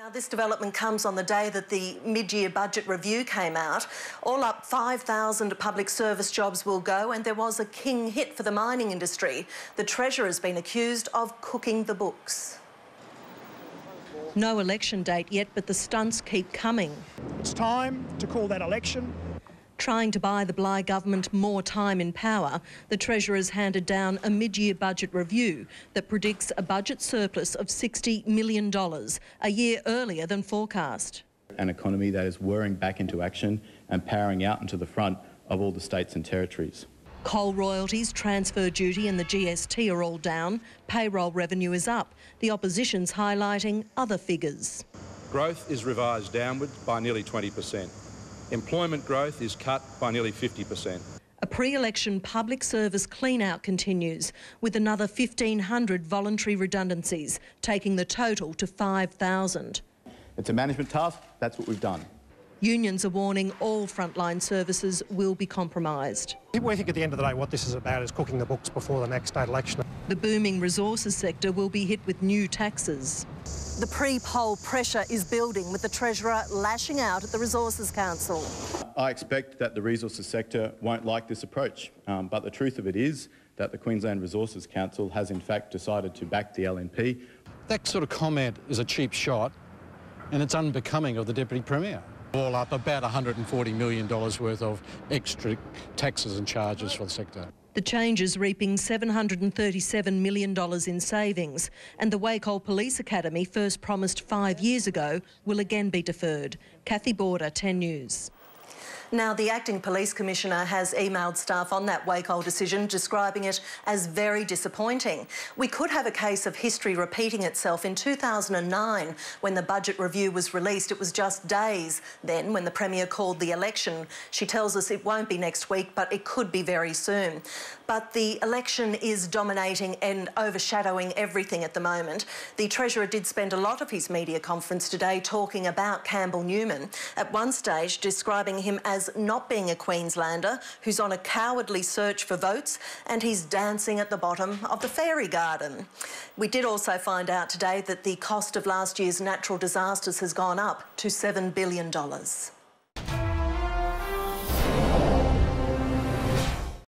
Now, this development comes on the day that the mid-year budget review came out. All up, 5,000 public service jobs will go, and there was a king hit for the mining industry. The Treasurer has been accused of cooking the books. No election date yet, but the stunts keep coming. It's time to call that election. Trying to buy the Bligh government more time in power, the Treasurer's handed down a mid-year budget review that predicts a budget surplus of $60 million, a year earlier than forecast. An economy that is whirring back into action and powering out into the front of all the states and territories. Coal royalties, transfer duty and the GST are all down. Payroll revenue is up. The opposition's highlighting other figures. Growth is revised downward by nearly 20%. Employment growth is cut by nearly 50%. A pre-election public service clean-out continues, with another 1,500 voluntary redundancies, taking the total to 5,000. It's a management task. That's what we've done. Unions are warning all frontline services will be compromised. We think at the end of the day what this is about is cooking the books before the next state election. The booming resources sector will be hit with new taxes. The pre-poll pressure is building, with the Treasurer lashing out at the Resources Council. I expect that the resources sector won't like this approach, but the truth of it is that the Queensland Resources Council has in fact decided to back the LNP. That sort of comment is a cheap shot, and it's unbecoming of the Deputy Premier. All up about $140 million worth of extra taxes and charges for the sector. The change is reaping $737 million in savings, and the Wacol Police Academy, first promised 5 years ago, will again be deferred. Kathy Border, 10 News. Now, the Acting Police Commissioner has emailed staff on that Wacol decision, describing it as very disappointing. We could have a case of history repeating itself. In 2009, when the budget review was released, it was just days then when the Premier called the election. She tells us it won't be next week, but it could be very soon. But the election is dominating and overshadowing everything at the moment. The Treasurer did spend a lot of his media conference today talking about Campbell Newman, at one stage describing him as not being a Queenslander who's on a cowardly search for votes, and he's dancing at the bottom of the fairy garden. We did also find out today that the cost of last year's natural disasters has gone up to $7 billion.